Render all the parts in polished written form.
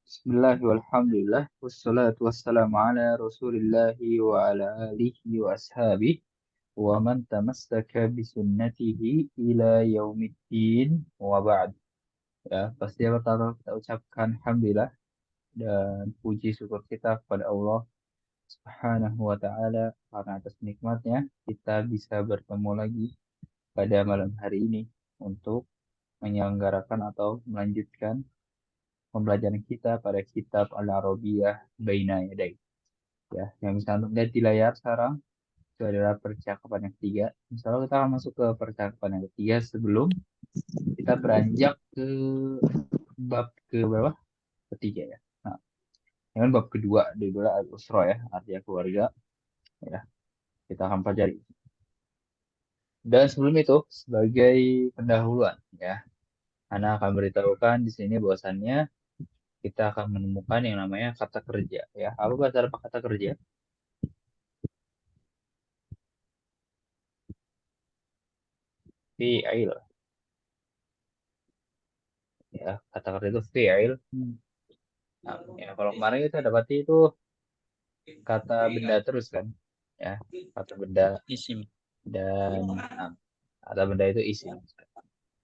Bismillah walhamdulillah wassalatu wassalamu ala rasulillahi wa ala alihi wa ashabihi wa man tamassaka bisunnatihi ila yaumiddin wa ba'd. Ya, pasti yang pertama kita ucapkan alhamdulillah dan puji syukur kita kepada Allah Subhanahu wa taala karena atas nikmatnya kita bisa bertemu lagi pada malam hari ini untuk menyelenggarakan atau melanjutkan pembelajaran kita pada kitab Al-Arabiyah Baina Yaday. Ya, yang bisa untuk lihat di layar sekarang itu adalah percakapan yang ketiga. Misalnya kita akan masuk ke percakapan yang ketiga sebelum kita beranjak ke bab ke berapa? Ketiga ya. Nah, dengan bab kedua dulu al-usra ya, artinya keluarga ya. Kita akan pelajari. Dan sebelum itu sebagai pendahuluan ya, Ana akan beritahukan di sini bahwasannya kita akan menemukan yang namanya kata kerja ya. Apa bahasa Arab kata kerja? Fi'il ya, kata kerja itu fi'il. Nah, ya kalau kemarin kita dapati itu kata benda terus kan ya, kata benda Isim. dan kata benda itu isim.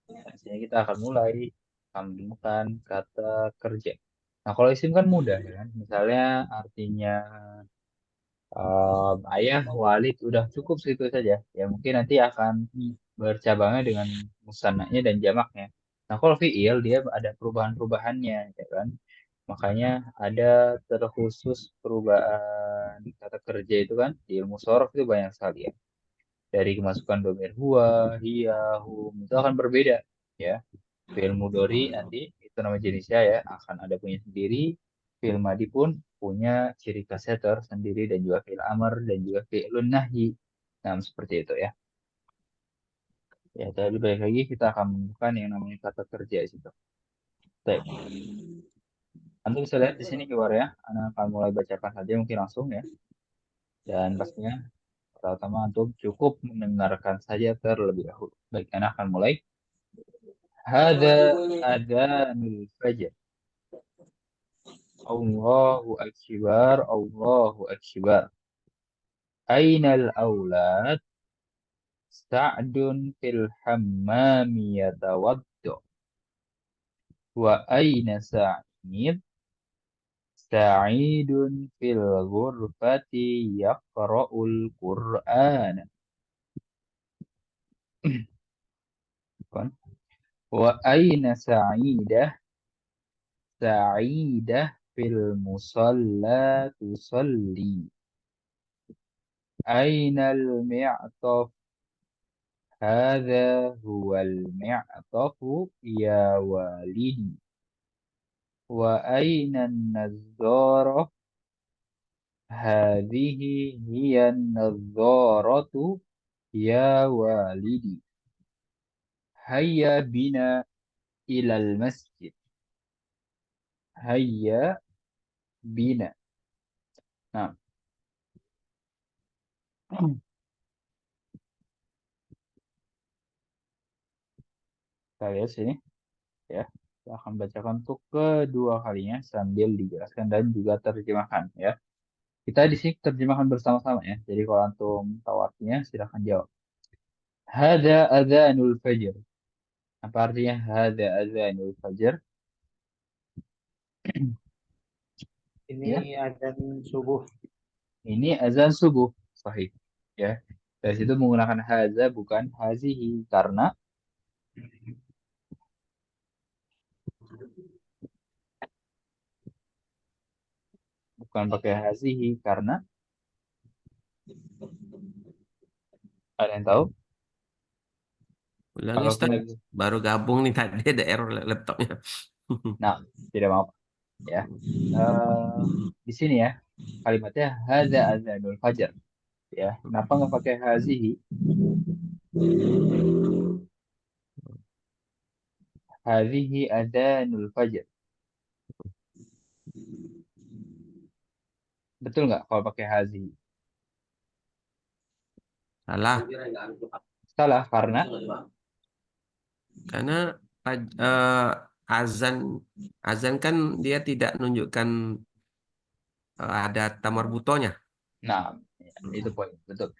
Nah, sini kita akan mulai menemukan kata kerja. Nah, kalau isim kan mudah ya kan, misalnya artinya ayah, walid, udah cukup segitu saja ya. Mungkin nanti akan bercabangnya dengan musannanya dan jamaknya. Nah, kalau fiil dia ada perubahan-perubahannya ya kan. Makanya ada terkhusus perubahan kata kerja itu kan di ilmu sorof itu banyak sekali ya. Dari kemasukan domir huwa, hiya, hum itu akan berbeda ya. Fi'il mudhari nanti itu nama jenisnya ya akan ada punya sendiri. Fi'il madi pun punya ciri khasnya tersendiri dan juga fi'il amr dan juga fi'ilun nahi. Nah, seperti itu ya. Ya, tadi balik lagi kita akan menemukan yang namanya kata kerja di situ. Baik. Anda bisa lihat di sini keluar ya. Anda akan mulai bacakan saja mungkin langsung ya. Dan pastinya pertama untuk cukup mendengarkan saja terlebih dahulu. Baik, Anda akan mulai. Hada adhanul fajr. Allahu akbar, Allahu akbar. Ainal aulad? Sa'dun fil hammami yatawaddo. Wa aina Sa'id? Sa'idun fil ghurfati yaqra'ul Qur'an. Wa aina Sa'idah? Sa'idah fil musalla tusalli. Ainal mi'taf? هذا هو المعطف يا والدي. وأين النظارة؟ هذه هي النظارة يا والدي. هيا بنا إلى المسجد. هيا بنا. Nah, kita lihat sini ya. Kita akan bacakan untuk kedua kalinya sambil dijelaskan dan juga terjemahkan ya. Kita di sini terjemahkan bersama-sama ya. Jadi kalau antum tahu artinya silahkan jawab. Hada adzanul fajr. Apa artinya hada adzanul fajr? Ini Ya, adzan subuh. ini azan subuh. Sahih. Ya. Dari situ menggunakan haza bukan hazihi karena bukan pakai hazihi karena ada yang tahu? Ulangi Kalau Ustaz, kita baru gabung nih tadi ada error laptopnya. nah, tidak apa ya. Di sini ya kalimatnya hada azanul fajar ya. Kenapa nggak pakai hazihi? Hazihi adzanul fajar. Betul nggak kalau pakai hazihi? Salah, Salah karena karena azan azan kan dia tidak menunjukkan ada tamar butonya. Nah, ya, itu poin betul.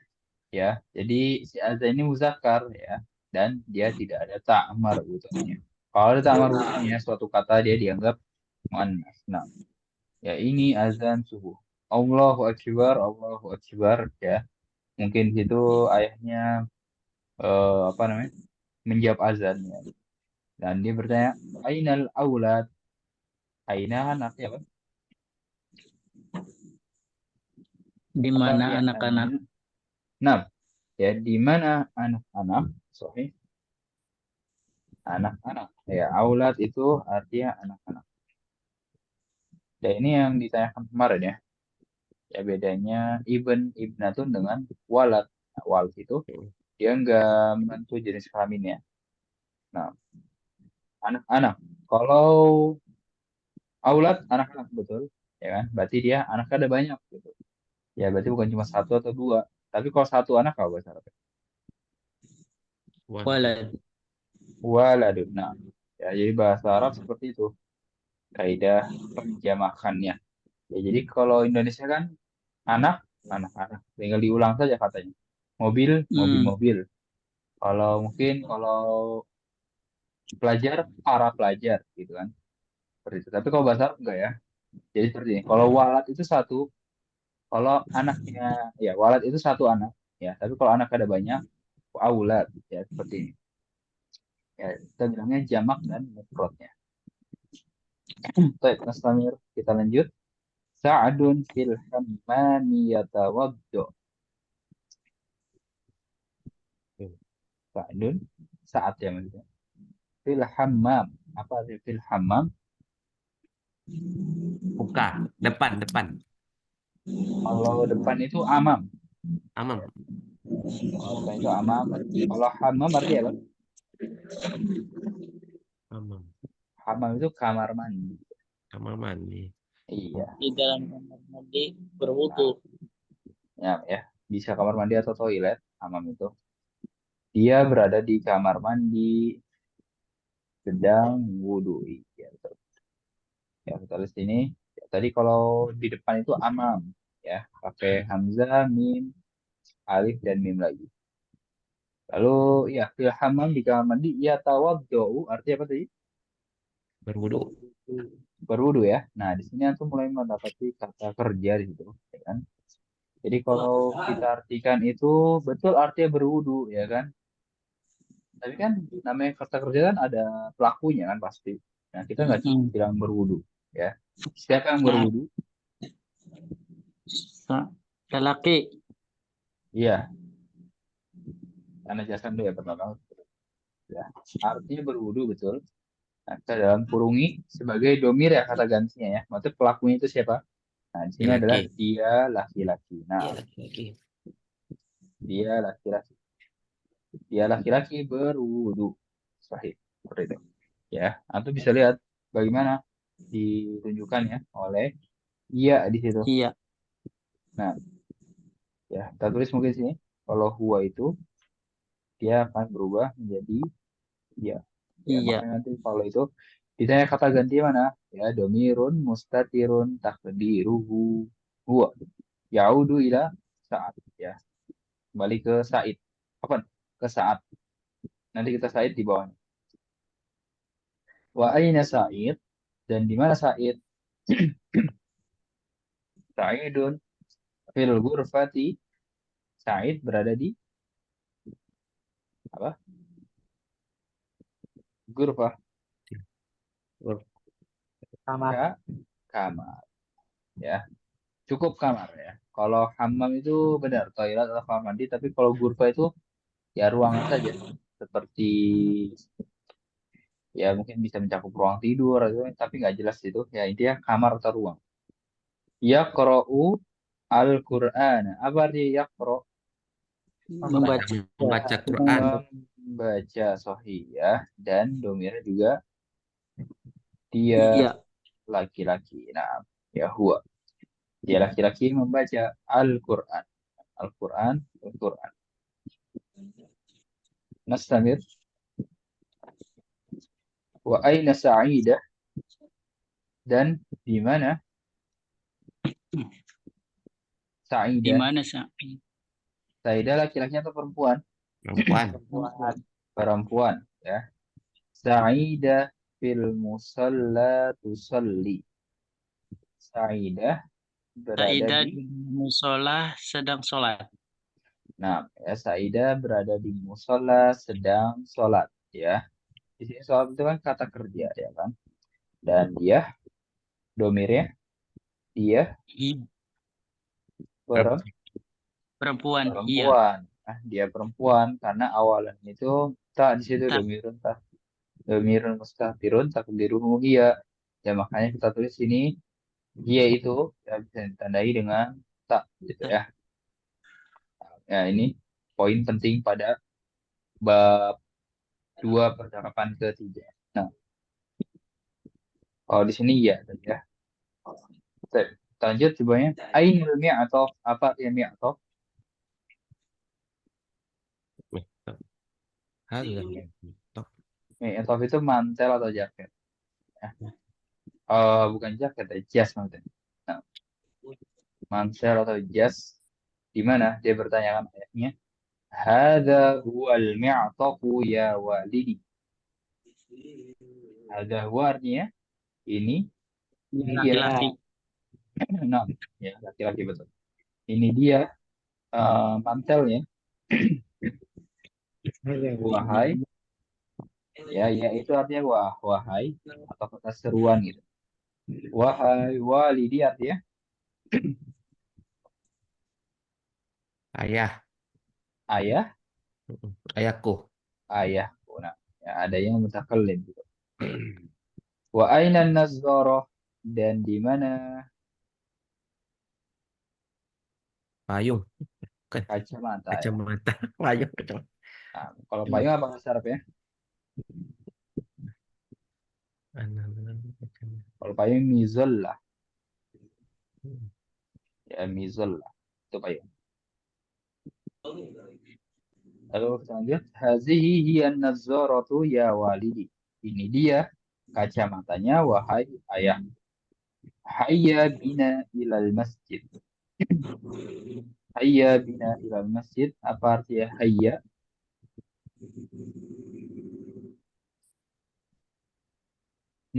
Ya, jadi si azan ini muzakkar ya, dan dia tidak ada ta'mar butonya. Kalau ada ta'mar butonya, suatu kata dia dianggap muannas. Nah, ya ini azan subuh. Allahu Akbar ya. Mungkin di situ ayahnya apa namanya? Menjawab azan ya. Dan dia bertanya, Ainal aulad? Aina kan artinya apa? Di Apa mana artinya anak-anak? aina? Nah, ya di mana anak-anak? Sahih, anak-anak. Ya, aulad itu artinya anak-anak. Dan ini yang ditanyakan kemarin ya. Ya bedanya ibnatun dengan walad. Nah, walad itu dia nggak menentu jenis kelaminnya. Nah, anak-anak. Kalau aulad anak-anak betul, ya kan? Berarti dia anaknya ada banyak gitu. Ya berarti bukan cuma satu atau dua. Tapi kalau satu anak apa bahasa Arabnya? Walad. Walad. Waladun. Nah, ya jadi bahasa Arab seperti itu. Kaidah penjamakannya. Ya jadi kalau Indonesia kan anak, anak-anak. Tinggal diulang saja katanya. Mobil, Hmm. mobil-mobil. Kalau mungkin kalau pelajar, para pelajar gitu kan. Seperti itu. Tapi kalau bahasa Arab enggak ya. Jadi seperti ini. Kalau walad itu satu, kalau anaknya, ya walad itu satu anak. Ya, tapi kalau anak ada banyak, aulad. Ya, seperti ini. Ya, kita bilangnya jamak dan mufradnya. Baik, Mas Tamir, kita lanjut. Sa'adun fil hammami yatawaddo. Sa'adun, saat ya maksudnya. Fil hammam. Apa arti fil hammam? Buka. Depan, depan. Kalau depan itu amam. Amam. Kalau depan itu amam. Kalau hammam arti apa? Amam. Hammam itu kamar mandi. Kamar mandi. Iya. Di dalam kamar mandi berwudu. Ya, ya. Bisa kamar mandi atau toilet. Hammam itu. Dia berada di kamar mandi sedang wudhu. Ya, betul. Ya, kita tulis ini. Ya, tadi kalau di depan itu amam. Ya, pakai hamzah, mim, alif, dan mim lagi. Lalu ya fil hammam di kamar mandi ya tawaddu artinya apa tadi? Berwudu. Berwudu ya. Nah, di sini antum mulai mendapati kata kerja di situ, ya kan? Jadi kalau kita artikan itu betul artinya berwudu, ya kan? Tapi kan namanya kata kerja kan ada pelakunya kan pasti. Nah, kita nggak Hmm. bilang berwudu, ya. Siapa yang berwudu? Lelaki. Iya, karena jelasan dulu ya pertama. Ya, artinya berwudu betul. Nah, kita dalam kurungi sebagai domir ya kata gantinya ya. Maksudnya pelakunya itu siapa? Nah, di sini adalah Laki. dia laki-laki. Nah, Iya, laki-laki. dia laki-laki. Dia laki-laki berwudu. Sahih. Seperti itu. Ya, atau bisa lihat bagaimana ditunjukkan ya oleh ia di situ. Iya. Nah, ya, kita tulis mungkin sini. Kalau huwa itu dia akan berubah menjadi dia. Ya, Iya. makanya nanti kalau itu ditanya kata ganti mana? Ya, domirun mustatirun takdiruhu huwa. Yaudu ila saat ya. Kembali ke Said. Apa? Ke saat. Nanti kita Said di bawahnya. Wa aina Said? Dan di mana Said? Saidun fil ghurfati. Said berada di apa? Ghurfah. Kamar. Ka kamar. Ya, cukup kamar ya. Kalau hammam itu benar toilet atau kamar mandi, tapi kalau ghurfah itu ya ruangan saja. Seperti ya mungkin bisa mencakup ruang tidur atau tapi nggak jelas itu. Ya intinya kamar atau ruang. Yaqra'u al-Qur'an. Apa artinya yaqra'? Membaca. Membaca Quran. Membaca sahih ya dan domirnya juga dia Iya. laki-laki. Nah, ya huwa. Dia laki-laki membaca Al-Qur'an. Al-Qur'an, Al-Qur'an. Nastamir. Wa aina Sa'idah, dan di mana Di Sa'idah? mana Sa'i? Sa'idah laki-laki atau perempuan? Perempuan. Perempuan. Perempuan, ya. Sa'idah fil musalla tusalli. Sa'idah berada Sa'idah di, di musola sedang sholat. nah, ya, Sa'idah berada di musola sedang sholat, ya. Di sini sholat itu kan kata kerja, ya kan? Dan dia, domirnya, dia Iya. per- Perempuan. Iya. perempuan. Nah, dia perempuan karena awalan itu tak di situ Tak. domirun tak, domirun mustafirun takdiruhu hiya. Ya makanya kita tulis ini dia itu ya, bisa ditandai dengan tak gitu Tak. ya. Ya ini poin penting pada bab 2 percakapan ketiga. Nah, kalau di sini ya tadi ya. Oke, kita lanjut cobanya. Ainul mi'atof, apa ya mi'atof? Hazan. Mi'atof itu mantel atau jaket. Ya. Bukan jaket, ya, jas maksudnya. Nah, mantel atau jas di mana dia bertanyakan ayatnya. Hada huwal mi'tafu ya walidi. Hada huwa artinya ini dia. Laki-laki. Nah, ya laki-laki betul. Ini dia mantelnya. Wahai, ya itu artinya wahai atau kata seruan gitu. Wahai walidi artinya Ayah. ayah, Ayahku. ayah. Nah, ya, ada yang mutakallim gitu. Wa aina nazzarah, dan di mana Payung. Bukan. kacamata ya. Kacamata. Payung. Kacamata. Nah, kalau payung apa bahasa Arab ya? Kacamata. Kalau payung mizallah, ya mizallah itu payung. Lalu kita lanjut. Hazihi hiyan nazzaratu ya walidi. Ini dia kacamatanya wahai ayah. Hayya bina ilal masjid. Hayya bina ilal masjid. Apa artinya hayya?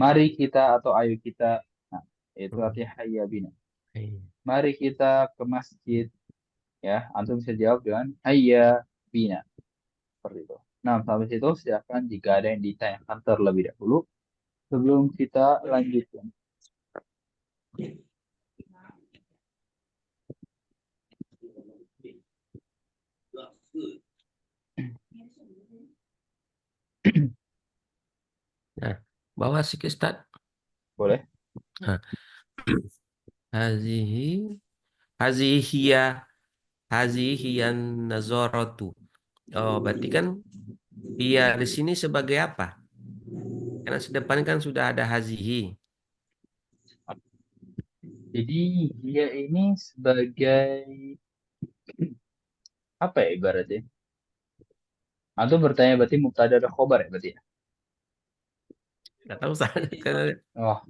Mari kita atau ayo kita. Nah, itu artinya hayya bina. Mari kita ke masjid. Ya, antum bisa jawab dengan hayya bina. Seperti itu. Nah, sampai situ silakan jika ada yang ditanyakan terlebih dahulu sebelum kita lanjutkan. Nah, bawa sikit Ustaz. Boleh? Nah, hazihi hazihiya hazihiyan nazaratu. Oh, berarti kan dia di sini sebagai apa? Karena sedepan kan sudah ada hazihi. Jadi dia ini sebagai apa ya ibaratnya? Atau bertanya berarti mubtada ada khobar ya berarti ya? Nggak tahu Ustaz. Oh,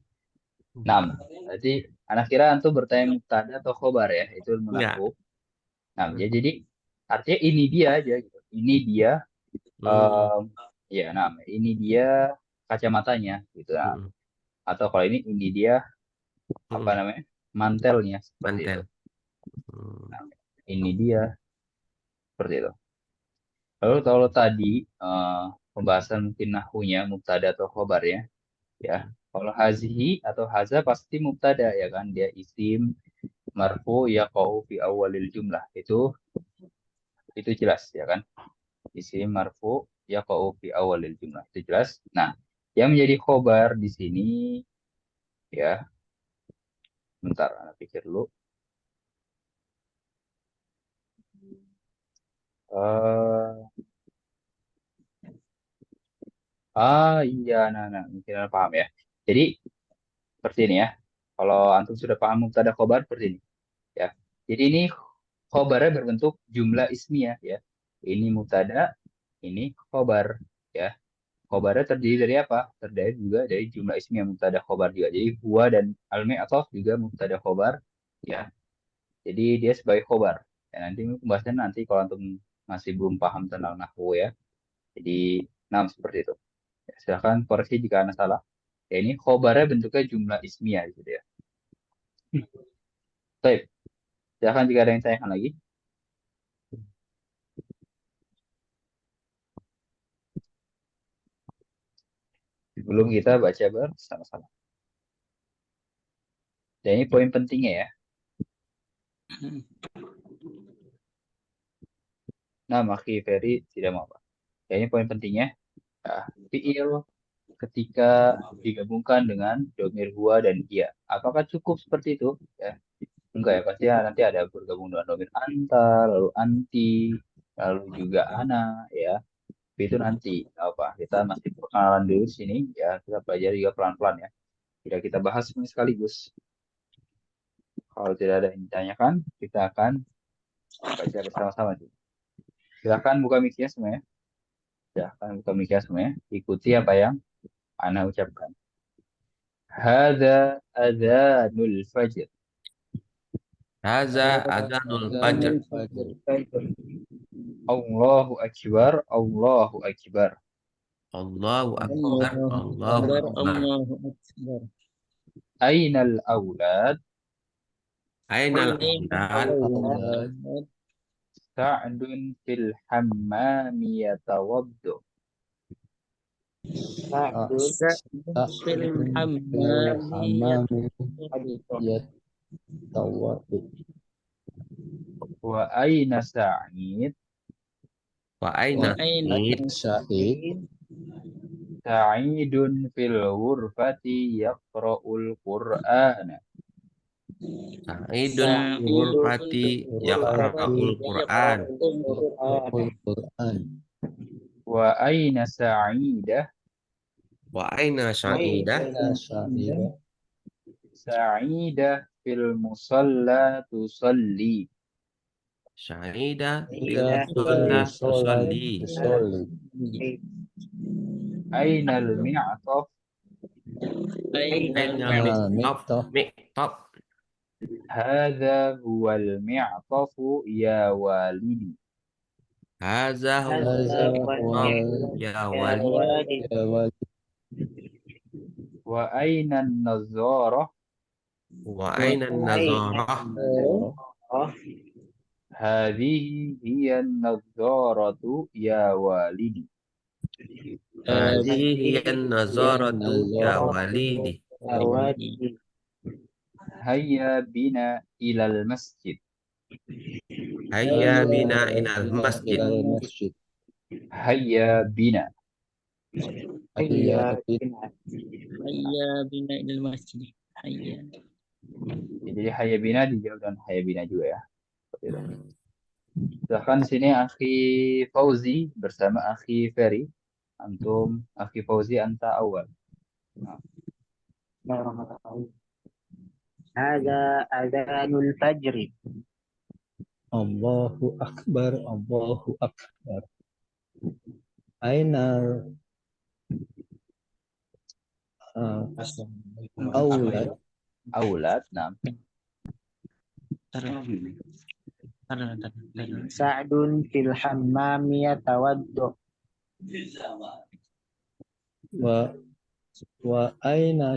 nah, berarti anak kira antum bertanya mubtada atau khobar ya? Itu Enggak. menakub. Nah, ya, jadi artinya ini dia aja gitu. Ini dia Hmm. ya, nah ini dia kacamatanya gitu. Nah, Hmm. atau kalau ini dia apa Hmm. namanya? Mantelnya seperti itu. Mantel. Hmm. Nah, ini dia seperti itu. Lalu kalau tadi pembahasan mungkin nahunya mubtada atau khobar ya. Ya. Kalau hazihi atau haza pasti mubtada ya kan, dia isim marfu ya fi awalil jumlah. Itu jelas ya kan. Isim marfu ya fi awalil jumlah. Itu jelas. Nah, yang menjadi khobar di sini ya, bentar anak pikir dulu. Eh iya, nah, mungkin Anda paham ya. Jadi seperti ini ya. Kalau antum sudah paham mubtada khobar seperti ini ya. Jadi ini khobarnya berbentuk jumlah ismiyah ya. Ini mubtada, ini khobar ya. Khobarnya terdiri dari apa? Terdiri juga dari jumlah ismiyah mubtada khobar juga. Jadi huwa dan al-mi'taf juga mubtada khobar ya. Jadi dia sebagai khobar. Ya, nanti pembahasan nanti kalau antum masih belum paham tentang nahwu ya. Jadi seperti itu. Ya, silakan koreksi jika Anda salah. Ya, ini khobarnya bentuknya jumlah ismiyah gitu ya. Baik, silakan jika ada yang tanyakan lagi. Sebelum kita baca bersama-sama. Dan ini poin pentingnya ya. Nah, Maki Ferry tidak mau apa. Ya, ini poin pentingnya. Nah, fiil ketika digabungkan dengan domir huwa dan ia. Apakah cukup seperti itu? Ya, enggak ya, pasti ya, nanti ada bergabung dengan domir anta, lalu anti, lalu juga ana, ya. Itu nanti apa? Kita masih perkenalan dulu di sini, ya. Kita pelajari juga pelan-pelan ya. Tidak kita bahas semuanya sekaligus. Kalau tidak ada yang ditanyakan, kita akan baca bersama-sama. Silakan buka mic-nya semuanya. Silakan buka mic-nya semuanya. Ikuti apa yang Ana ucapkan. Hada adzanul fajr. Haza adzanul fajr. Allahu akbar, Allahu akbar. Allahu akbar. Allahu akbar. Allahu Akbar. Ainal aulad Ainal aulad. Aulad sa'dun fil hammami yatawaddu. fil hammami Wa aina Sa'id? Wa aina aina Sa'id. Sa'idun fil ghurfati yaqra'ul Qur'ana. Sa'idun ghurfati yaqra'ul Qur'an. Wa aina Sa'idah? Wa aina Sa'idah. Sa'idah fil musalla tusalli. Sa'idah fil musalla tusalli. Ainal mi'taf? Ainal mi'taf. Hadza huwal mi'tafu ya walidi. Haza huwa ya walidi. Wa aina an-nazzarah? Wa aina nazarah. Hadhihi hiya an-nazzaratu ya walidi. Hadhihi hiya nazaratu ya walidi. Hayya bina ilal masjid. Hayya bina ilal masjid. Hayya bina. hayya bina ilal masjid. Hayya. Jadi hayya bina dijawab dengan hayya bina juga ya. Seperti itu. Silahkan di sini Akhi Fauzi bersama Akhi Ferry. Antum Akhi Fauzi anta awal. Hada adzanul fajri. Allahu Akbar, Allahu Akbar. Aina aulad Aulad, nah. Sa'dun fil hammami yatawaddu. wa aina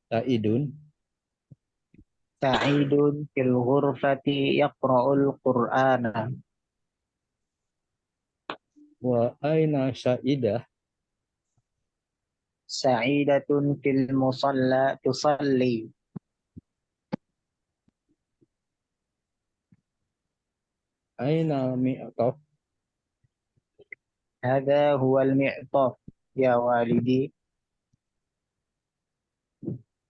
Sa'idun Sa'idun fil ghurfati yaqra'ul Qur'ana. wa aina Sa'idah Sa'idatun fil musalla tusalli. aina mi'taf Hada huwal mi'taf ya walidi.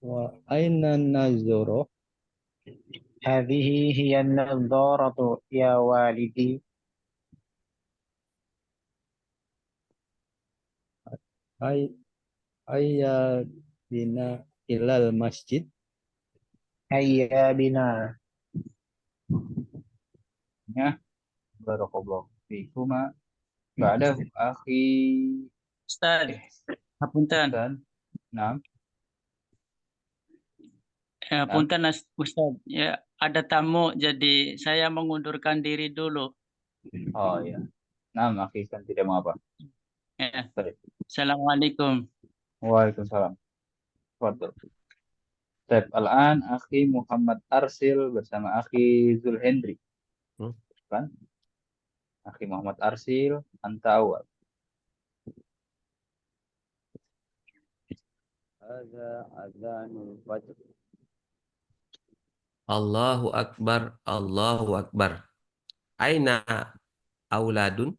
wa aina nazarah Hadhihi hiya an-nadharatu ya walidi. ayya bina ilal masjid. Hayya bina. Ya. Barakallahu fikuma. Nggak ada akhi. Ustaz, Eh, Punten. Ustaz. Nah, Punten Ustaz. Ya, ada tamu jadi saya mengundurkan diri dulu. oh ya. Nah, akhi kan tidak mau apa. Ya. Baik. Assalamualaikum. Waalaikumsalam. Waduh. Baik, al-an akhi Muhammad Arsil bersama akhi Zulhendri. Hmm. Kan? Akhi Muhammad Arsil, anta awal. Hadza adzanul fajr. Allahu Akbar, Allahu Akbar. Aina auladun?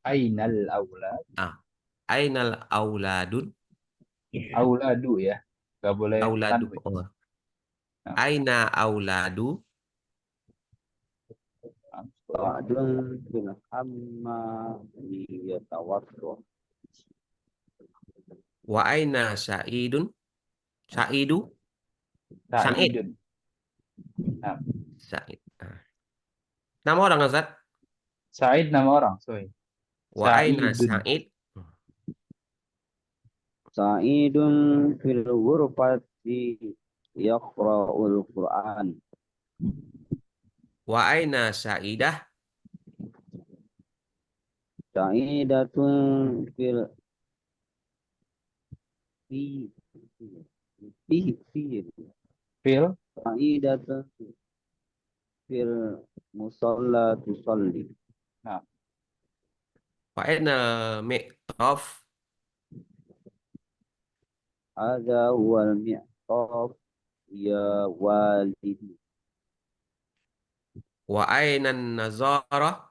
Ainal aulad. Ah, ainal auladun? Auladu ya. Gak boleh Auladu. tanwin. Oh. Nah, Aina auladu? Ba'dun bil hamma yatawaddu. Wa aina Sa'idun? Sa'idu? Sa'id. Sa'idun. Nah, Sa'id. Nama orang Ustaz? Sa'id nama orang. Sorry. Wa aina Sa'idun. Sa'id? Sa'idun fil ghurfati yaqra'ul Qur'an. Wa aina Sa'idah? Sa'idatun fi fi Fil. sa'idatun fil musalla tusalli. Nah, Wa aina Mi'taf? Hadza huwal mi'taf ya walidi. Wa aina Nazarah?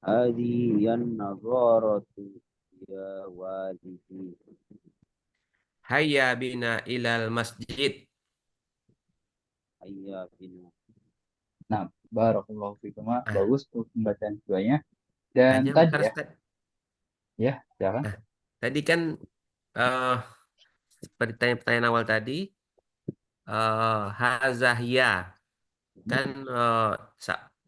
Hadi yan nazaratu ya walidi. Hayya bina ilal masjid. Hayya bina. nah, barakallahu fikum. Ah. Bagus untuk pembacaan keduanya. Dan Hanya tadi bentar, ya, Ustaz. ya, silakan. Nah, tadi kan pertanyaan awal tadi hazahia kan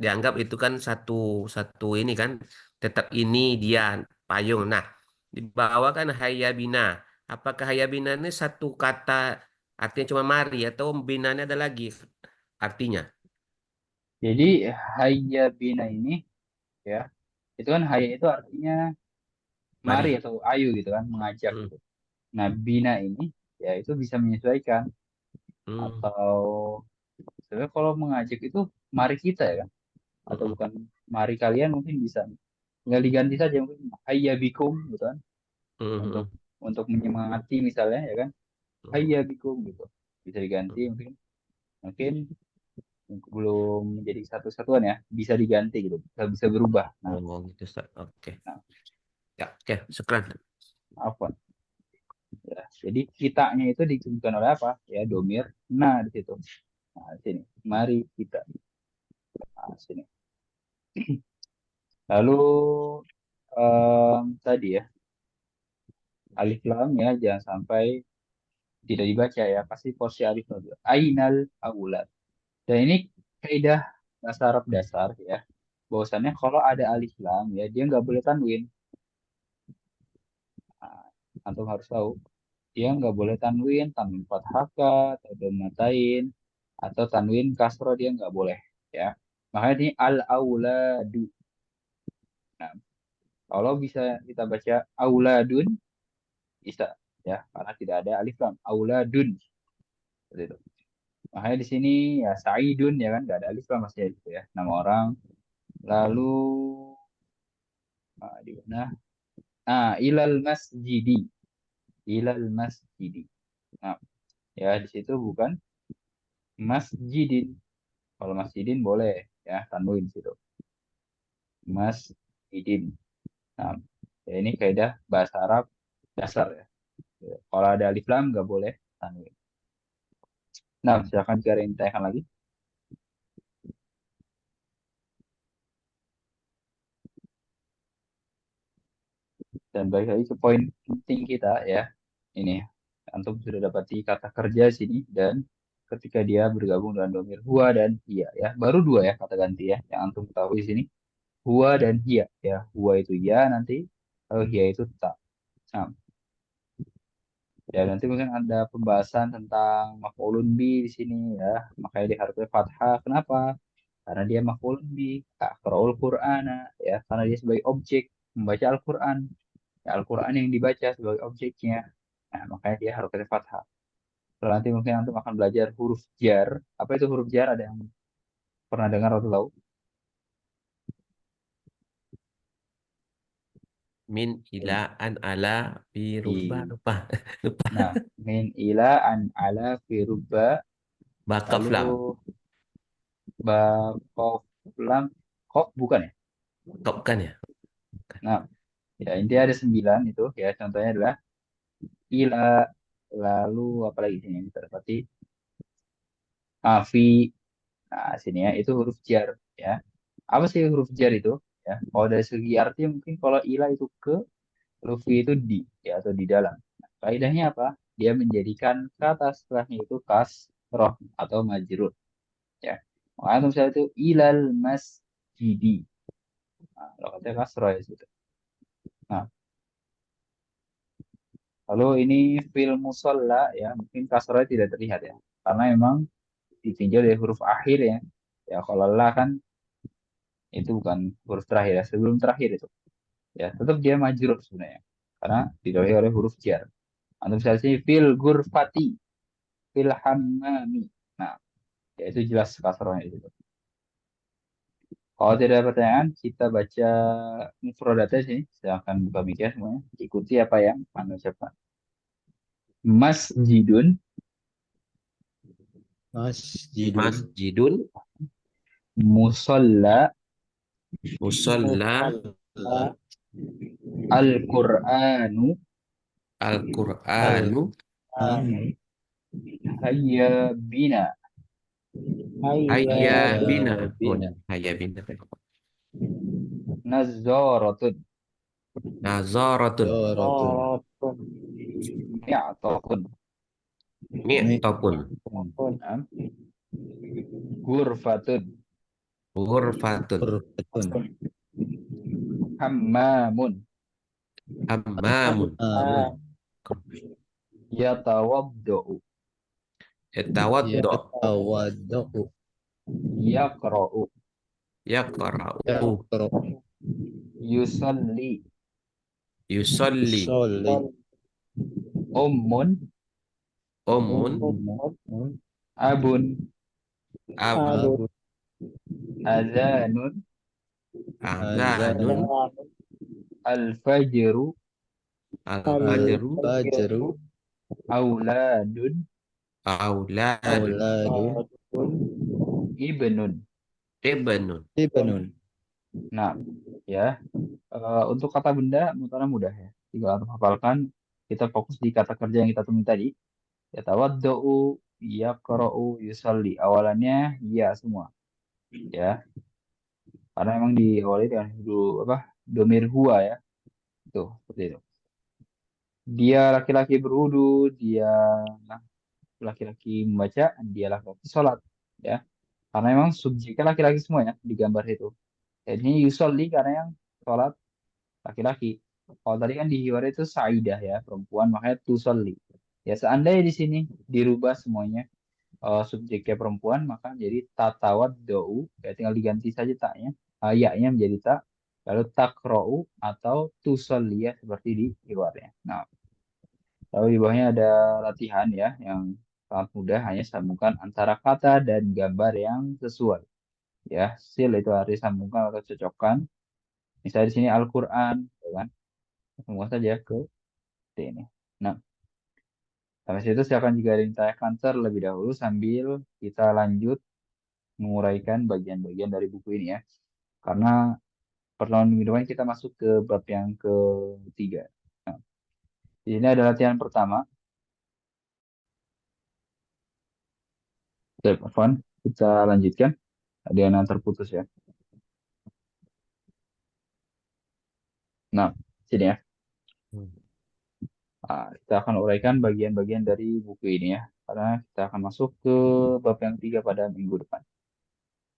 dianggap itu kan satu satu ini kan tetap ini dia payung. Nah, di bawah kan hayabina. Apakah hayabina ini satu kata artinya cuma mari atau binanya ada lagi artinya? Jadi hayya bina ini ya, itu kan hayya itu artinya mari Mari. atau ayo gitu kan, mengajak Hmm. gitu. Nah, bina ini ya itu bisa menyesuaikan Hmm. atau sebenarnya kalau mengajak itu mari kita ya kan, atau Hmm. bukan mari kalian mungkin bisa tinggal diganti saja mungkin hayya bikum gitu kan, Hmm. untuk Hmm. menyemangati misalnya ya kan, Hmm. hayya bikum gitu bisa diganti mungkin mungkin belum menjadi satu satuan ya, bisa diganti gitu, bisa bisa berubah. Nah, Oh gitu Ustaz. Oke. nah Ya, oke, syukran. apa ya, jadi kitanya itu disebutkan oleh apa ya, domir nah di situ. Nah, di sini mari kita. Nah, sini lalu tadi ya alif lam ya jangan sampai tidak dibaca ya, pasti porsi alif lam dulu. Ainal aulad. Dan ini kaidah bahasa Arab dasar ya, bahwasannya kalau ada alif lam ya dia nggak boleh tanwin. Nah, antum harus tahu dia nggak boleh tanwin, tanwin fathah atau dhammatain atau tanwin kasroh dia nggak boleh ya. Makanya ini al auladu. Nah, kalau bisa kita baca auladun bisa ya, karena tidak ada alif lam. Auladun seperti itu. Makanya di sini ya Saidun ya kan nggak ada alif lam masih itu ya, nama orang. Lalu di mana? Ilal masjidi. Ilal masjidi. Nah, ya di situ bukan masjidin. Kalau masjidin boleh ya tanwin di situ. Masjidin. Nah, ya ini kaidah bahasa Arab dasar ya. Ya, kalau ada alif lam nggak boleh tanwin. Nah, silakan jika ada yang ditanyakan lagi. Dan balik lagi ke poin penting kita ya. Ini antum sudah dapati kata kerja sini, dan ketika dia bergabung dengan domir huwa dan iya ya. Baru dua ya kata ganti ya yang antum tahu di sini. Huwa dan hiya ya. Huwa itu ya nanti, kalau hiya itu ta. Nah, ya nanti mungkin ada pembahasan tentang maf'ulun bi di sini ya. Makanya diharuskan fathah. Kenapa? Karena dia maf'ulun bi. Aqra'ul Qur'ana ya, karena dia sebagai objek membaca Al-Qur'an. Ya, Al-Qur'an yang dibaca sebagai objeknya. Nah, makanya dia harus pakai fathah. Kalau nanti mungkin antum akan belajar huruf jar. Apa itu huruf jar? Ada yang pernah dengar atau tahu? Min ila an ala fi rubba Di, lupa. Lupa. nah, min ila an ala fi rubba, Bakaf lalu lam. ba kof lam kof bukan ya? Kop kan ya? Nah, ya intinya ada 9 itu ya. Contohnya adalah ila, lalu apa lagi sini yang kita dapati? Afi. Nah, sini ya itu huruf jar ya. Apa sih huruf jar itu? Ya, kalau dari segi arti mungkin kalau ila itu ke, kalau fi itu di ya atau di dalam. Nah, kaidahnya apa? Dia menjadikan kata setelahnya itu kasroh atau majrur ya. Makanya misalnya itu ilal masjidi. Nah, kalau katanya kasroh ya situ. Nah, lalu ini fil musolla ya, mungkin kasrohnya tidak terlihat ya. Karena memang ditinjau dari huruf akhir ya. Ya kalau la kan itu bukan huruf terakhir ya, sebelum terakhir itu. Ya, tetap dia majrur sebenarnya. Karena didahului oleh huruf jar. Atau misalnya sini fil gurfati, fil hammami. Nah, ya itu jelas kasrohnya itu. Kalau tidak ada pertanyaan, kita baca mufradatnya sini. Silahkan buka mic ya semuanya. Ikuti apa yang Anda ucapkan. Masjidun, Masjidun. Masjidun, musolla, musolla, Musalla. Al-Qur'anu, Al-Qur'anu, Anu. hayya bina, hayya Hayya bina. bina. Hayya bina. nazzaratun, Nazaratun, Doratun. Doratun. mi'tatun, mi'tapun, nah, gurfatun, ghurfatun, Urfatun. hammamun, hammamun, Amun. yatawadda'u, yatawaddo, Yatawaddau. yaqra'u, yaqra'u, Yaqra'u. yusalli, yusolli, Yusolli. ummun, ummun, Ummun. abun, abun, Abun. azanun, azanun, al-fajru, al-fajru, Al-fajru. auladun, auladun, Auladun. ibnun. ibnun. Ibnun. Nah, ya, untuk kata benda menurut mudah ya. Tinggal antum hafalkan. Kita fokus di kata kerja yang kita temui tadi. Yatawaddau, yaqra'u, yusalli. Awalannya ya semua. Ya, karena memang diawali dengan apa? Domir huwa ya. Tuh, seperti itu. Dia laki-laki berwudu, dia laki-laki membaca, dia laki-laki sholat. Ya, karena memang subjeknya laki-laki semuanya di gambar itu. Jadi yusolli karena yang sholat laki-laki. Kalau tadi kan di hiwar itu Saidah ya, perempuan, makanya tusolli. Ya seandainya di sini dirubah semuanya subjeknya perempuan, maka jadi tatawad dou, ya tinggal diganti saja taknya, ya-nya menjadi tak, lalu takrou atau tusolli ya seperti di hiwarnya. Nah, lalu di bawahnya ada latihan ya, yang sangat mudah, hanya sambungkan antara kata dan gambar yang sesuai. Ya, sil itu arti sambungkan atau cocokkan. Misalnya di sini Al-Quran, ya kan? Semua saja ke D ini. Nah, sampai situ silakan jika ada yang ditanyakan terlebih dahulu sambil kita lanjut menguraikan bagian-bagian dari buku ini ya. Karena pertemuan minggu depan kita masuk ke bab yang ketiga. Nah, ini ada latihan pertama. Telepon, kita lanjutkan. Ada yang terputus ya. Nah, sini ya. Nah, kita akan uraikan bagian-bagian dari buku ini ya. Karena kita akan masuk ke bab yang ketiga pada minggu depan.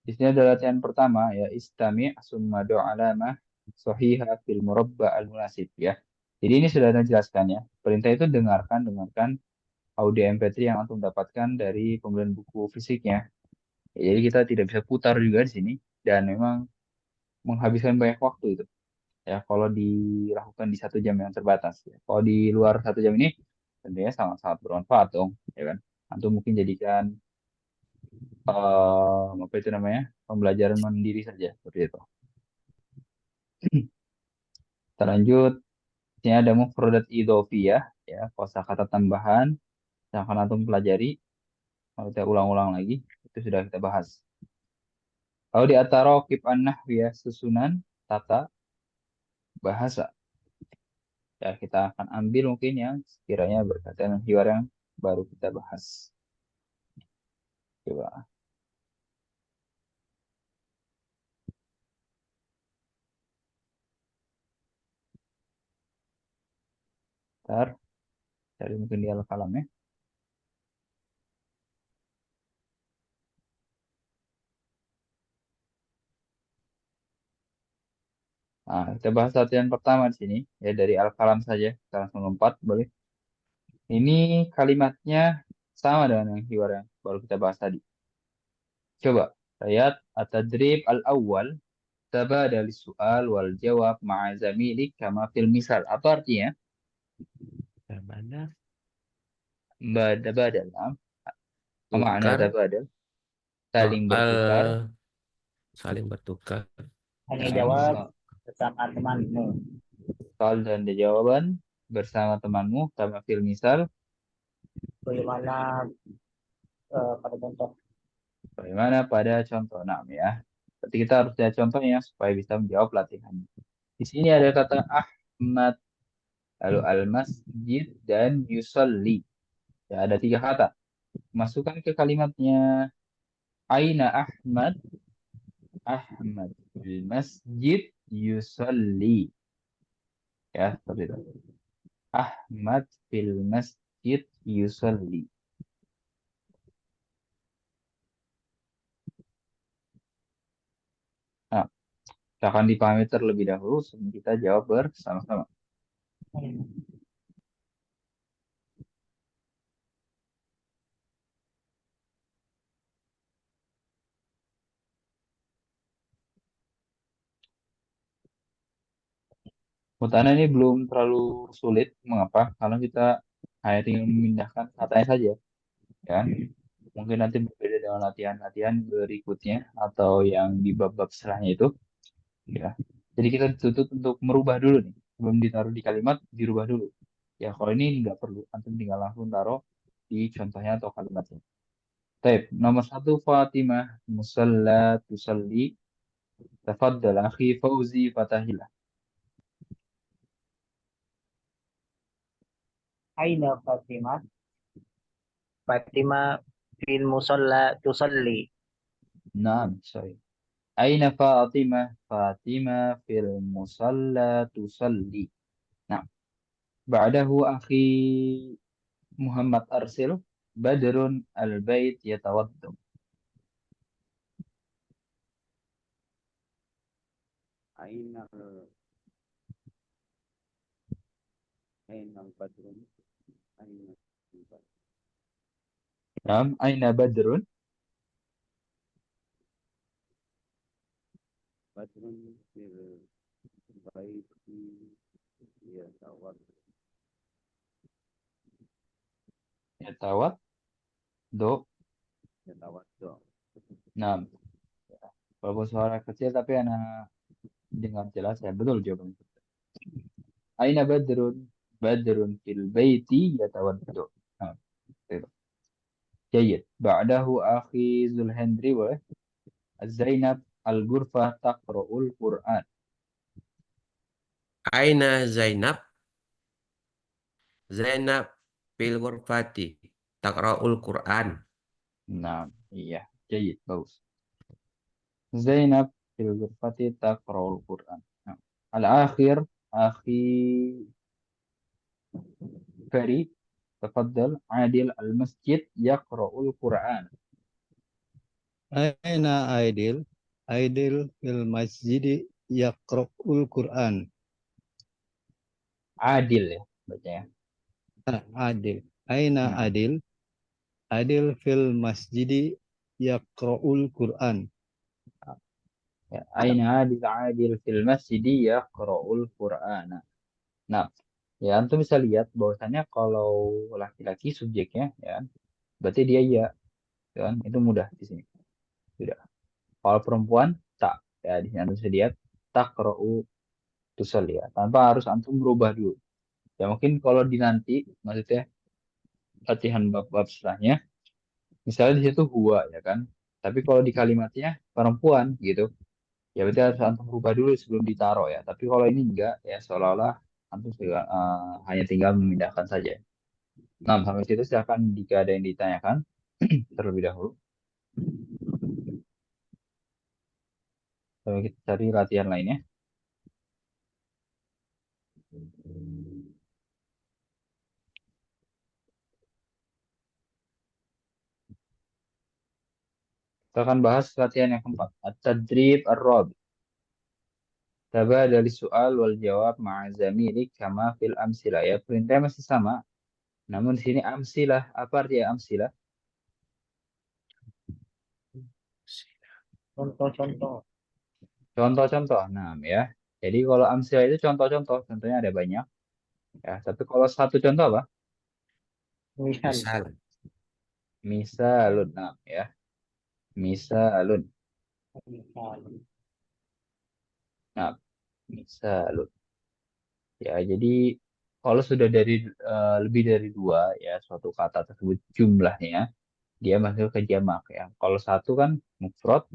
Di sini ada latihan pertama ya, istami' summa do alamah sohiha fil murabba al munasib ya. Jadi ini sudah ada jelaskan ya. Perintah itu dengarkan audio MP3 yang antum dapatkan dari pembelian buku fisiknya. Ya, jadi kita tidak bisa putar juga di sini dan memang menghabiskan banyak waktu itu. Ya, kalau dilakukan di 1 jam yang terbatas ya. Kalau di luar 1 jam ini tentunya sangat-sangat bermanfaat dong, ya kan? Antum mungkin jadikan apa itu namanya pembelajaran mandiri saja seperti itu. Kita lanjut. Ini ada mufradat idhofiyah ya, kosakata tambahan yang akan antum pelajari. Kalau kita ulang-ulang lagi, itu sudah kita bahas. Kalau di atarokib an-nahwiyah susunan tata bahasa. Ya, kita akan ambil mungkin yang sekiranya berkaitan dengan hiwar yang baru kita bahas. Coba. Ntar, cari mungkin di al-kalamnya. Nah, kita bahas latihan pertama di sini. Ya, dari al-kalam saja. Kita langsung lompat, boleh. Ini kalimatnya sama dengan yang hiwar yang baru kita bahas tadi. Coba, lihat at-tadrib al-awwal. Tabadal soal wal jawab ma'a zamilik kama fil misal. Apa artinya? Mana? Badal. Apa makna Tukar tabadal? Saling bertukar. soal saling bertukar. Hanya Nah, jawab bersama temanmu. soal dan jawaban bersama temanmu kama fil misal. Bagaimana pada contoh? Bagaimana pada contoh 6 ya. Berarti kita harus lihat contohnya supaya bisa menjawab latihan. Di sini ada kata Ahmad, lalu al-masjid dan yusalli. Ya, ada 3 kata. Masukkan ke kalimatnya. Aina Ahmad? Ahmad fil masjid yusalli. Ya, seperti itu. Ahmad fil masjid yusalli. Nah, kita akan dipahami terlebih dahulu sebelum kita jawab bersama-sama. Mutana ini belum terlalu sulit. Mengapa? Karena kita hanya tinggal memindahkan katanya saja. Ya. Mungkin nanti berbeda dengan latihan-latihan berikutnya atau yang di bab-bab setelahnya itu. Ya. Jadi kita dituntut untuk merubah dulu nih. Sebelum ditaruh di kalimat, dirubah dulu. Ya, kalau ini nggak perlu. Antum tinggal langsung taruh di contohnya atau kalimatnya. Baik, nomor 1 Fatimah musalla tusalli. Tafaddal akhi Fauzi Fatahillah. Aina Fatimah. Fatimah fil musalla tusalli. Nah, sorry. Aina Fatimah? Fatimah fil musalla tusalli. Nah, ba'dahu akhi Muhammad Arsil Badrun al-bait yatawaddu. Aina Aina Badrun Aina Naam, aina Badrun? Badrun fil baiti yatawaddu Yatawaddu. yatawaddu. Naam. Walaupun suara kecil tapi anak dengar jelas ya. Betul jawabannya. Aina Badrun? Badrun fil baiti yatawaddu. Nah, itu. Jayid. Ba'dahu akhi Zulhendri wa Zainab al-Ghurfah taqra'ul Qur'an. Aina Zainab? Zainab fil ghurfati taqra'ul Qur'an. Nah, iya. Jayid. Bagus. Zainab fil ghurfati taqra'ul Qur'an. Nah, al-akhir akhi Farid تفضل عادل المسجد يقرأ القرآن. Aina Aidil? Aidil fil masjidi yaqra'ul Quran. Adil ya bacanya. Adil. Aina Hmm. Adil? Adil fil masjidi yaqra'ul Quran. Ya, aina adil adil fil masjidi yaqra'ul Qur'ana. Nah, ya antum bisa lihat bahwasannya kalau laki-laki subjeknya ya, berarti dia ya, kan? Itu mudah di sini. Sudah. Kalau perempuan tak, ya di sini antum bisa lihat taqra'u tusalli ya, tanpa harus antum merubah dulu. Ya mungkin kalau di nanti, maksudnya latihan bab-bab setelahnya, misalnya di situ huwa ya kan, tapi kalau di kalimatnya perempuan gitu, ya berarti harus antum rubah dulu sebelum ditaruh ya. Tapi kalau ini enggak ya seolah-olah antum hanya tinggal memindahkan saja. Nah, sampai situ silakan jika ada yang ditanyakan terlebih dahulu. Lalu kita cari latihan lainnya. Kita akan bahas latihan yang keempat. At-tadrib ar-rabi. Tabadali soal wal jawab ma'a zamilik kama fil amsilah. Ya, perintah masih sama. Namun di sini amsilah. Apa artinya amsilah? Contoh-contoh. Contoh-contoh. Nah, ya. Jadi kalau amsilah itu contoh-contoh. Contohnya ada banyak. Ya, tapi kalau satu contoh apa? Misal. Misal. Misalun. Nah, ya. Misalun. Misal. Nah, misalun. Ya, jadi kalau sudah lebih dari dua ya suatu kata tersebut jumlahnya dia masuk ke jamak ya. Kalau satu kan mufrad,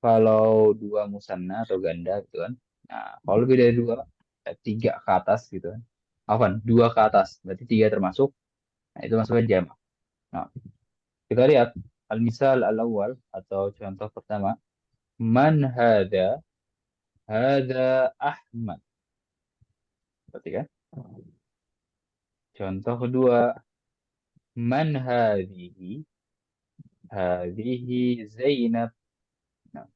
kalau dua musanna atau ganda gitu kan. Nah, kalau lebih dari dua, tiga ke atas gitu kan. Afwan, dua ke atas, berarti tiga termasuk. Nah, itu masuk ke jamak. Nah, kita lihat al-misal al-awwal atau contoh pertama. Man hada? Hada Ahmad. Berarti kan? Contoh kedua. Man hadhihi? Hadhihi Zainab. Nah,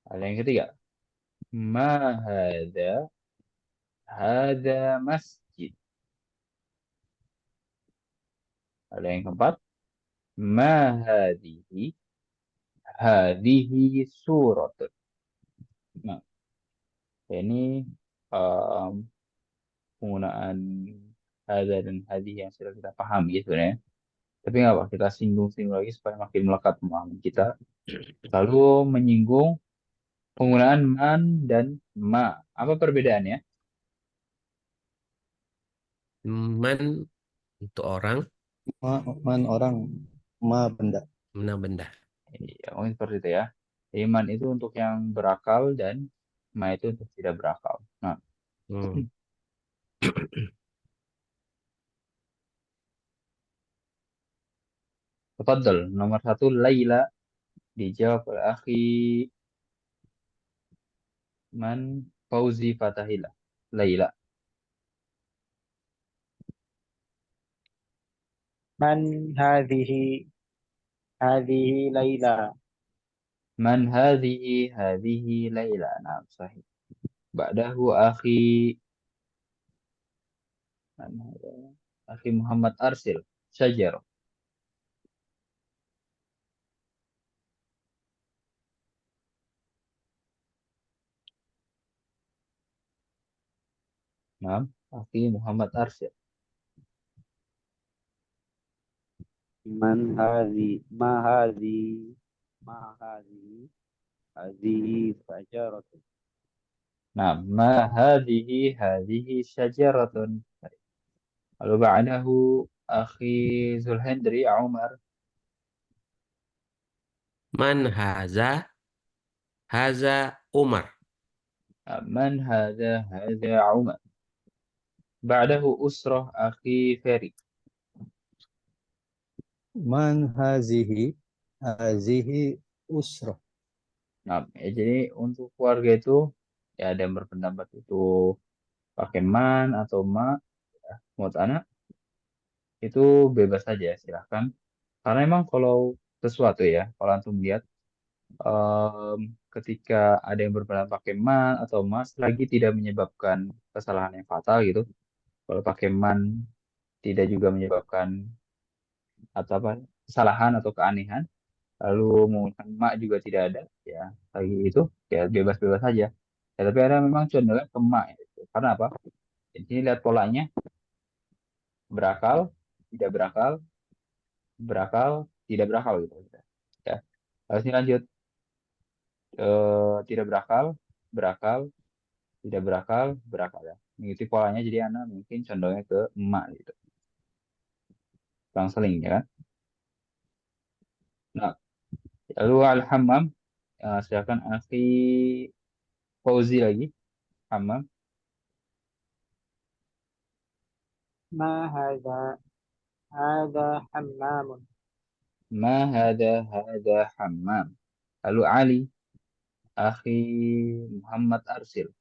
ada yang ketiga. Ma hada? Hada masjid. Ada yang keempat. Ma hadhihi? Hadhihi surat. Nah, ini um, penggunaan hada dan hadhihi yang sudah kita pahami sebenarnya. Tapi nggak apa, kita singgung-singgung lagi supaya makin melekat pemahaman kita. Lalu menyinggung penggunaan man dan ma. Apa perbedaannya? Man untuk orang, Man orang, ma benda. menang benda. Ya, mungkin seperti itu ya. Iman itu untuk yang berakal dan ma itu untuk tidak berakal. Nah, Hmm. tafadhal. Nomor satu, Laila. Dijawab oleh akhi Man Fauzi Fatahila. Laila. Man hadhihi. Hadhihi Laila. Man hadhihi? Hadhihi Laila. Nah, sahih. Ba'dahu akhi Man hada? Akhi Muhammad Arsil. Syajar. Nah, akhi Muhammad Arsil. Man hadhi ma hadhi ma hadhi hadhihi sajaratun. Nah, ma hadhihi? Hadhihi syajaratun. Lalu ba'dahu akhi Zulhendri Umar. Man haza, haza Umar. من هذا عمر. بعده أسرة أخي فريد. Man hazihi? Hazihi usrah. Nah, ya, jadi untuk keluarga itu ya ada yang berpendapat itu pakai man atau ma, ya, menurut anak itu bebas saja silahkan. Karena emang kalau sesuatu ya. Kalau antum lihat ketika ada yang berperan pakai man atau mas lagi tidak menyebabkan kesalahan yang fatal gitu. Kalau pakai man tidak juga menyebabkan atau apa kesalahan atau keanehan. Lalu menggunakan mak juga tidak ada ya. Lagi itu ya bebas-bebas saja. Ya, tapi ada memang condongnya ke mak gitu. Karena apa? Di sini lihat polanya berakal, tidak berakal, berakal, tidak berakal gitu. Ya. Lalu sini lanjut tidak berakal, berakal, tidak berakal, berakal ya. Mengikuti polanya jadi anak mungkin condongnya ke emak gitu. Seling ya kan. Nah, lalu al-hammam silakan akhi Fauzi lagi. Hammam. ما هذا هذا حمام Ma hada hammam. Lalu Ali akhi Muhammad Arsil.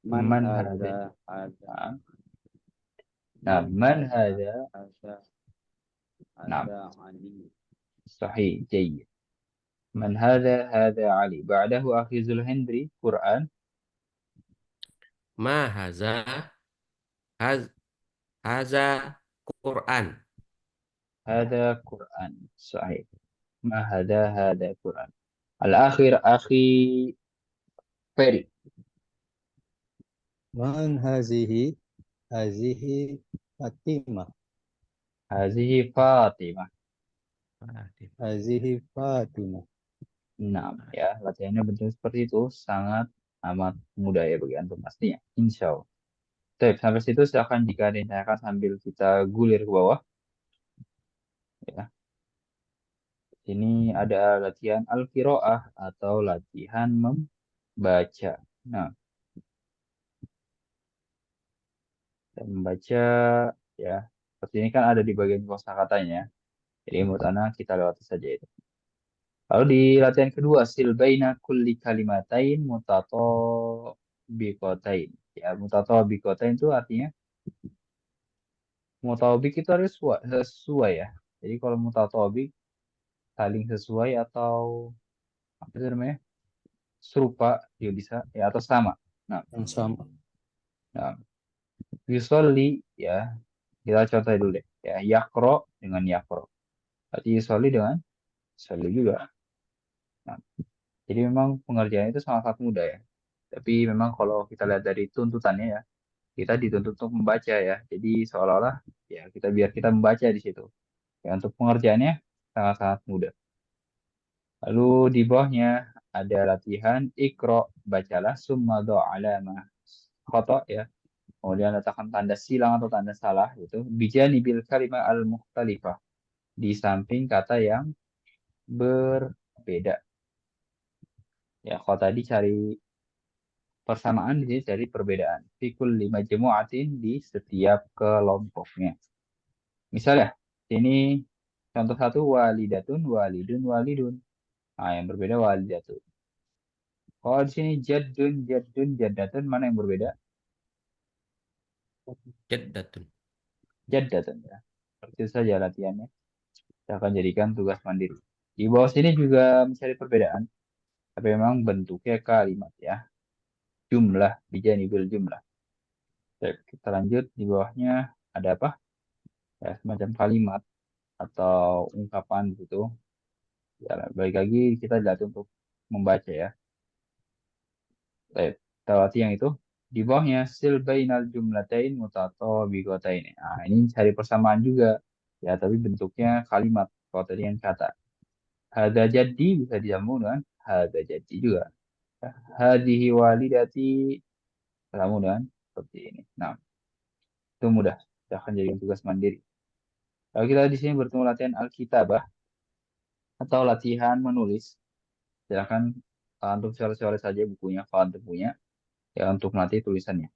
Man Man hada hada. hada Nah, man man hada hada. hada Nah, hada Ali. صحيح جيد. من هذا علي بعده أخي ذو الهندري قرآن. Ma haza haz haza Quran. هذا قرآن صحيح. ما هذا قرآن. الآخر أخي فري. Man hazihi Fatimah. هذه فاطمة. Hazihi Fatimah. Nah, ya latihannya bentuk seperti itu sangat amat mudah ya bagi antum pastinya. Insya Allah. Baik, sampai situ silakan jika ada yang ditanyakan sambil kita gulir ke bawah. Ya, ini ada latihan al-qiraah atau latihan membaca. Nah, dan membaca ya seperti ini kan ada di bagian kosakatanya. Jadi menurut Ana kita lewati saja itu. Lalu di latihan kedua silbaina kulli kalimatain mutatabiqatain. Ya, mutatabiqatain itu artinya mutabik itu harus sesuai ya. Jadi kalau mutatabik saling sesuai atau apa itu namanya? Serupa juga bisa ya atau sama. Nah, Yang sama. nah yusolli ya kita contoh dulu deh. Ya, yakro dengan yakro. Berarti yusolli dengan yusolli juga. Nah, jadi memang pengerjaannya itu sangat mudah ya. Tapi memang kalau kita lihat dari tuntutannya ya, kita dituntut untuk membaca ya. Jadi seolah-olah ya kita biar kita membaca di situ. Ya, untuk pengerjaannya sangat-sangat mudah. Lalu di bawahnya ada latihan ikro, bacalah summa do alamah khoto ya. Kemudian letakkan tanda silang atau tanda salah itu bijanibil kalimah al-mukhtalifah di samping kata yang berbeda. Ya, kalau tadi cari persamaan di sini cari perbedaan. Fikul lima jemuatin di setiap kelompoknya. Misalnya, ini contoh satu walidatun, walidun, walidun. Nah, yang berbeda walidatun. Kalau di sini jaddun, jaddun, jaddatun, mana yang berbeda? Jaddatun. Jaddatun ya. Seperti itu saja latihannya. Kita akan jadikan tugas mandiri. Di bawah sini juga mencari perbedaan. Tapi memang bentuknya kalimat ya. Jumlah, bijanibil jumlah. Baik, kita lanjut. Di bawahnya ada apa? Ya, semacam kalimat atau ungkapan gitu. Ya, balik lagi kita dilatih untuk membaca ya. Baik, kita latih yang itu. Di bawahnya sil bainal jumlatain mutatabiqatain. Nah, ini cari persamaan juga. Ya, tapi bentuknya kalimat. Kalau tadi yang kata. Hada jadi bisa disambung dengan hada jadi juga. Ya, hadihi walidati disambung dengan seperti ini. Nah, itu mudah. Kita akan jadi tugas mandiri. Kalau kita di sini bertemu latihan Alkitabah atau latihan menulis, silakan untuk coret-coret saja bukunya kalau antum punya ya untuk melatih tulisannya.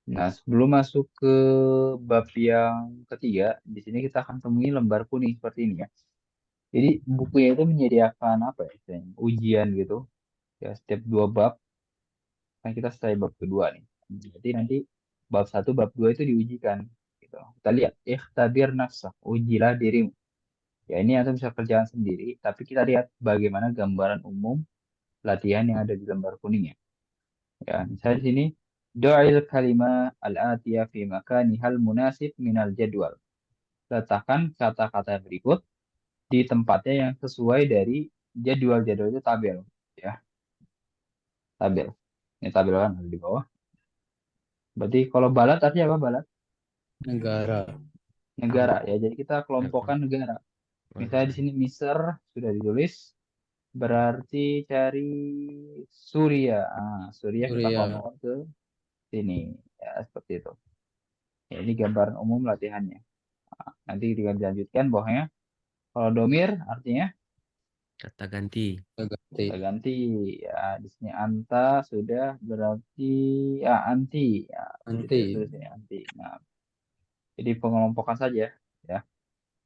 Nah, sebelum masuk ke bab yang ketiga, di sini kita akan temui lembar kuning seperti ini ya. Jadi bukunya itu menyediakan apa ya, istilahnya, ujian gitu. Ya, setiap dua bab Kan kita selesai bab kedua nih. Jadi nanti bab 1, bab 2 itu diujikan. Gitu. Kita lihat, ikhtabir nafsah, ujilah dirimu. Ya ini antum bisa kerjaan sendiri, tapi kita lihat bagaimana gambaran umum latihan yang ada di lembar kuningnya. Ya, misalnya di sini, do'il kalimah al-atiyah fi makanihal munasib minal jadwal. Letakkan kata-kata berikut di tempatnya yang sesuai dari jadwal. Jadwal itu tabel. Ya, tabel. Ini tabel kan ada di bawah. Berarti kalau balat artinya apa balat? Negara. Negara ya. Jadi kita kelompokkan negara. Misalnya di sini Misr sudah ditulis, berarti cari Suria. Suria kita Suria. kelompokkan ke sini. Ya, seperti itu. Ya, ini gambaran umum latihannya. Nanti dilanjutkan bawahnya. Kalau domir artinya Kata ganti. Ganti. kita ganti. Ya, di sini anta sudah berarti ya anti. Ya, Anti. gitu, tulis ini anti. Nah, jadi pengelompokan saja ya.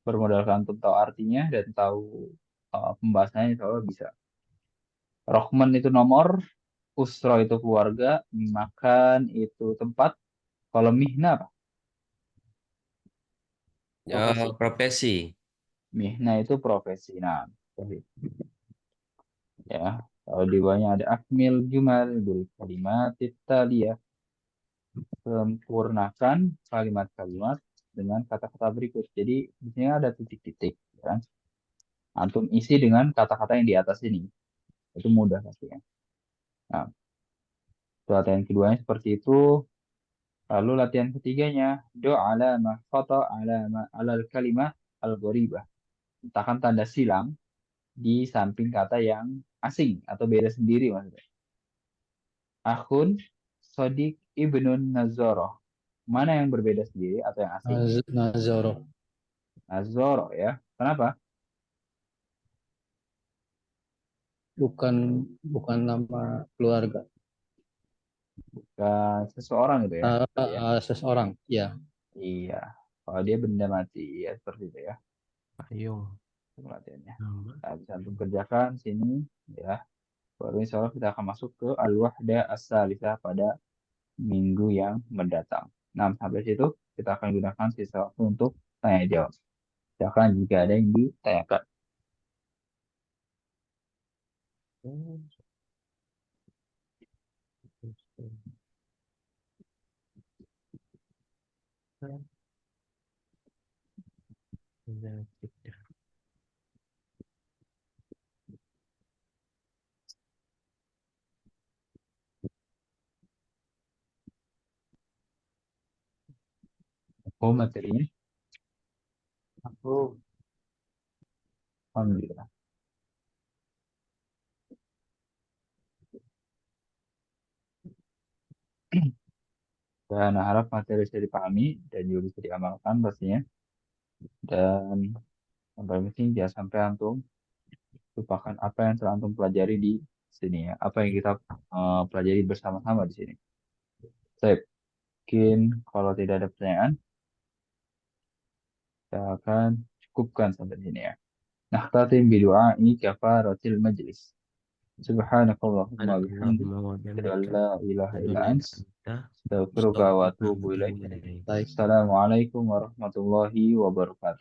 Bermodalkan untuk tahu artinya dan tahu pembahasannya insya Allah bisa. Rohman itu nomor, usro itu keluarga, makan itu tempat. Kalau mihna apa? Profesi. Profesi. Mihna itu profesi. Nah, ya. Kalau di bawahnya ada akmil jumal bil kalimat taliyah. Sempurnakan kalimat-kalimat dengan kata-kata berikut. Jadi di sini ada titik-titik, kan? Antum isi dengan kata-kata yang di atas ini. Itu mudah pastinya. Nah, latihan keduanya seperti itu. Lalu latihan ketiganya, do alamah foto alamah alal kalimah al-gharibah. Letakkan tanda silang di samping kata yang asing atau beda sendiri maksudnya. Akhun, sodik, ibnun, nazoroh. Mana yang berbeda sendiri atau yang asing? Nazoro. Nazoroh ya. Kenapa? Bukan nama keluarga. Seseorang gitu ya. Ya. Seseorang. Ya. Iya. Kalau dia benda mati, ya seperti itu ya. Payung. Latihannya. Nah, bisa antum kerjakan sini ya. Baru insya Allah kita akan masuk ke al-wahda as-salisah pada minggu yang mendatang. Nah, sampai situ kita akan gunakan sisa waktu untuk tanya jawab. Silakan jika ada yang ditanyakan. Oh, materinya. Aku alhamdulillah. Dan harap materi bisa dipahami dan juga bisa diamalkan pastinya. Dan yang paling penting jangan sampai antum lupakan apa yang telah antum pelajari di sini ya. Apa yang kita pelajari bersama-sama di sini. Baik, mungkin kalau tidak ada pertanyaan, kita akan cukupkan sampai sini ya. Nakhtatim bidu'ai kafaratil majlis. Subhanakallahumma bihamdik. Asyhadu an la ilaha illa anta. Astaghfiruka wa atubu ilaik. Baik. Assalamualaikum warahmatullahi wabarakatuh.